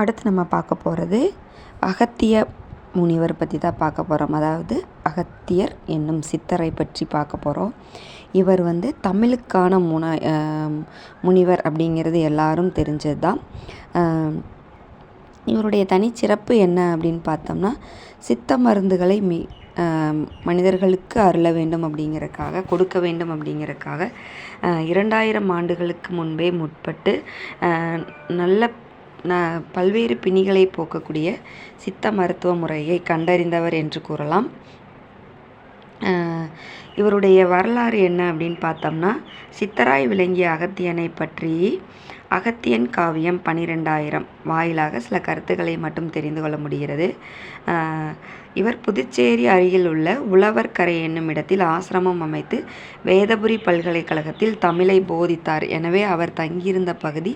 அடுத்து நம்ம பார்க்க போகிறது அகத்திய முனிவர் பற்றி தான் பார்க்க போகிறோம். அதாவது அகத்தியர் என்னும் சித்தரை பற்றி பார்க்க போகிறோம். இவர் தமிழுக்கான முனிவர் அப்படிங்கிறது எல்லாரும் தெரிஞ்சது தான். இவருடைய தனிச்சிறப்பு என்ன அப்படின்னு பார்த்தோம்னா, சித்த மருந்துகளை மனிதர்களுக்கு அருள வேண்டும் அப்படிங்கிறதுக்காக, கொடுக்க வேண்டும் அப்படிங்கிறதுக்காக 2000 ஆண்டுகளுக்கு முன்பே முற்பட்டு நல்ல பல்வேறு பிணிகளை போக்கக்கூடிய சித்த மருத்துவ முறையை கண்டறிந்தவர் என்று கூறலாம். இவருடைய வரலாறு என்ன அப்படின்னு பார்த்தோம்னா, சித்தராய் விளங்கிய அகத்தியனை பற்றி அகத்தியன் காவியம் 12,000 வாயிலாக சில கருத்துக்களை மட்டும் தெரிந்து கொள்ள முடிகிறது. இவர் புதுச்சேரி அருகில் உள்ள உழவர்கரை என்னும் இடத்தில் ஆசிரமம் அமைத்து வேதபுரி பல்கலைக்கழகத்தில் தமிழை போதித்தார். எனவே அவர் தங்கியிருந்த பகுதி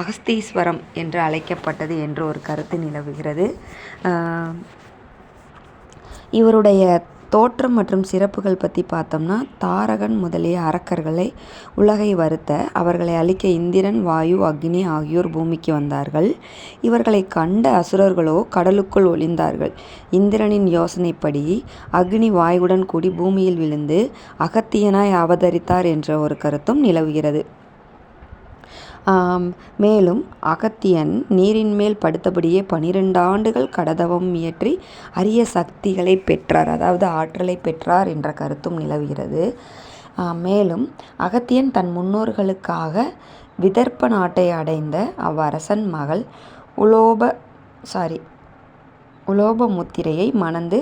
அகஸ்தீஸ்வரம் என்று அழைக்கப்பட்டது என்று ஒரு கருத்து நிலவுகிறது. இவருடைய தோற்றம் மற்றும் சிறப்புகள் பற்றி பார்த்தோம்னா, தாரகன் முதலிய அரக்கர்களை உலகை வருத்த அவர்களை அழிக்க இந்திரன், வாயு, அக்னி ஆகியோர் பூமிக்கு வந்தார்கள். இவர்களை கண்ட அசுரர்களோ கடலுக்குள் ஒளிந்தார்கள். இந்திரனின் யோசனைப்படி அக்னி வாயுடன் கூடி பூமியில் விழுந்து அகத்தியனாய் அவதரித்தார் என்ற ஒரு கருத்தும் நிலவுகிறது. மேலும் அகத்தியன் நீரின் மேல் படுத்தபடியே 12 ஆண்டுகள் கடதவம் இயற்றி அரிய சக்திகளை பெற்றார், அதாவது ஆற்றலை பெற்றார் என்ற கருத்தும் நிலவுகிறது. மேலும் அகத்தியன் தன் முன்னோர்களுக்காக விதர்ப்ப நாட்டை அடைந்த அவ்வரசன் மகள் உலோபமுத்திரையை மணந்து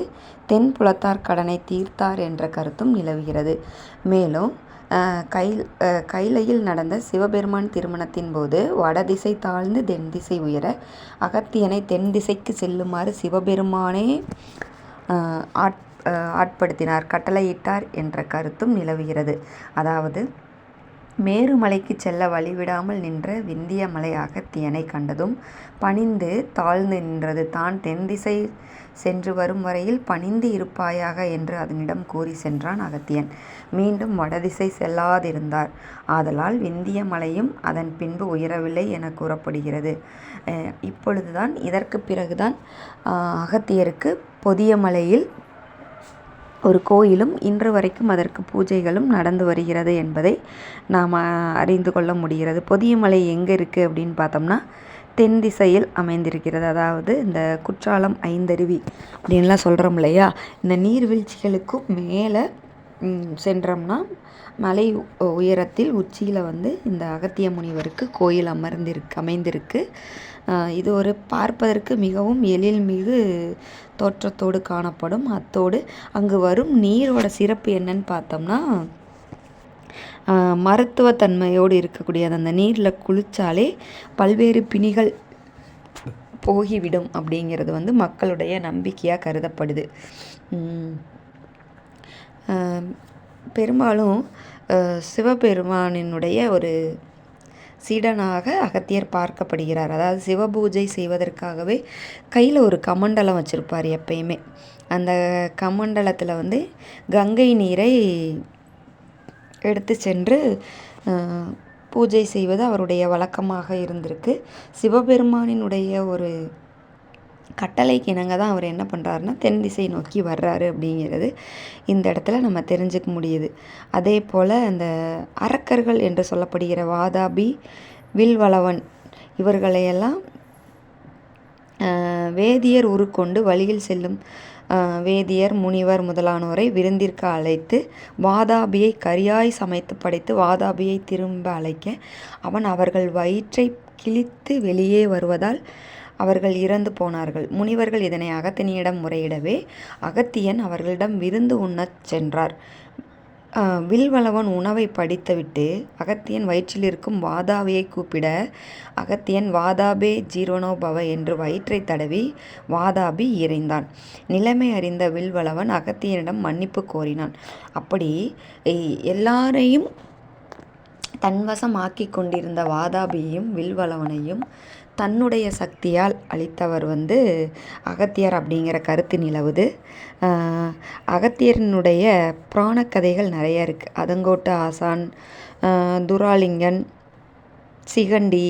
தென்புலத்தார் கடனை தீர்த்தார் என்ற கருத்தும் நிலவுகிறது. மேலும் கைலையில் நடந்த சிவபெருமான் திருமணத்தின் போது வடதிசை தாழ்ந்து தென் திசை உயர அகத்தியனை தென் திசைக்கு செல்லுமாறு சிவபெருமானே ஆட்படுத்தினார், கட்டளையிட்டார் என்ற கருத்தும் நிலவுகிறது. அதாவது மேருமலைக்கு செல்ல வழிவிடாமல் நின்ற விந்திய மலை அகத்தியனை கண்டதும் பணிந்து தாழ்ந்து நின்றது. தான் தென் திசை சென்று வரும் வரையில் பணிந்து இருப்பாயாக என்று அதனிடம் கூறி சென்றான் அகத்தியன். மீண்டும் வடதிசை செல்லாதிருந்தார். ஆதலால் விந்திய மலையும் அதன் பின்பு உயரவில்லை என கூறப்படுகிறது. இப்பொழுதுதான் இதற்கு பிறகுதான் அகத்தியருக்கு பொதிய மலையில் ஒரு கோயிலும் இன்று வரைக்கும் அதற்கு பூஜைகளும் நடந்து வருகிறது என்பதை நாம் அறிந்து கொள்ள முடிகிறது. பொதியமலை எங்கே இருக்குது அப்படின்னு பார்த்தோம்னா, தென் திசையில் அமைந்திருக்கிறது. அதாவது இந்த குற்றாலம், ஐந்தருவி அப்படின்லாம் சொல்கிறோம் இல்லையா, இந்த நீர்வீழ்ச்சிகளுக்கும் மேலே சென்றோம்னா மலை உயரத்தில் உச்சியில் இந்த அகத்திய முனிவருக்கு கோயில் அமைந்திருக்கு. இது ஒரு பார்ப்பதற்கு மிகவும் எழில்மிகு தோற்றத்தோடு காணப்படும். அத்தோடு அங்கு வரும் நீரோட சிறப்பு என்னன்னு பார்த்தோம்னா, மருத்துவத்தன்மையோடு இருக்கக்கூடிய அந்த நீரில் குளித்தாலே பல்வேறு பிணிகள் போகிவிடும் அப்படிங்கிறது மக்களுடைய நம்பிக்கையாக கருதப்படுது. பெரும்பாலும் சிவபெருமானினுடைய ஒரு சீடனாக அகத்தியர் பார்க்கப்படுகிறார். அதாவது சிவபூஜை செய்வதற்காகவே கையில் ஒரு கமண்டலம் வச்சுருப்பார் எப்பயுமே. அந்த கமண்டலத்தில் கங்கை நீரை எடுத்து சென்று பூஜை செய்வது அவருடைய வழக்கமாக இருந்திருக்கு. சிவபெருமானினுடைய ஒரு கட்டளைக்கு இணங்க தான் அவர் என்ன பண்ணுறாருன்னா தென் திசை நோக்கி வர்றாரு அப்படிங்கிறது இந்த இடத்துல நம்ம தெரிஞ்சுக்க முடியுது. அதே போல் அந்த அரக்கர்கள் என்று சொல்லப்படுகிற வாதாபி, வில்வளவன் இவர்களையெல்லாம் வேதியர் உருக்கொண்டு வழியில் செல்லும் வேதியர், முனிவர் முதலானோரை விருந்திற்கு அழைத்து வாதாபியை கரியாய் சமைத்து படைத்து வாதாபியை திரும்ப அழைக்க அவன் அவர்கள் வயிற்றை கிழித்து வெளியே வருவதால் அவர்கள் இறந்து போனார்கள். முனிவர்கள் இதனை அகத்தியனிடம் முறையிடவே அகத்தியன் அவர்களிடம் விருந்து உண்ணச் சென்றார். வில்வளவன் உணவை படித்துவிட்டு அகத்தியன் வயிற்றில் இருக்கும் வாதாபியை கூப்பிட அகத்தியன் வாதாபே ஜீரணோபவ என்று வயிற்றை தடவி வாதாபி இறைந்தான். நிலைமை அறிந்த வில்வளவன் அகத்தியனிடம் மன்னிப்பு கோரினான். அப்படி எல்லாரையும் தன்வசம் ஆக்கி கொண்டிருந்த வாதாபியையும் வில்வளவனையும் தன்னுடைய சக்தியால் அளித்தவர் அகத்தியர் அப்படிங்கிற கருத்து நிலவுது. அகத்தியரினுடைய புராண கதைகள் நிறைய இருக்குது. அதங்கோட்டு ஆசான், துராலிங்கன், சிகண்டி,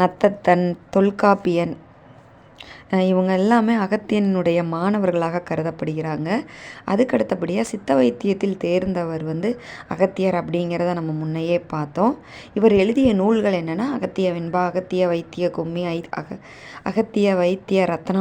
நத்தத்தன், தொல்காப்பியன் இவங்க எல்லாமே அகத்தியனுடைய மாணவர்களாக கருதப்படுகிறாங்க. அதுக்கு அடுத்தபடியாக சித்த வைத்தியத்தில் தேர்ந்தவர் அகத்தியர் அப்படிங்கிறத நம்ம முன்னையே பார்த்தோம். இவர் எழுதிய நூல்கள் என்னென்னா அகத்திய வெண்பா, அகத்திய வைத்திய கும்மி, அகத்திய வைத்திய ரத்னா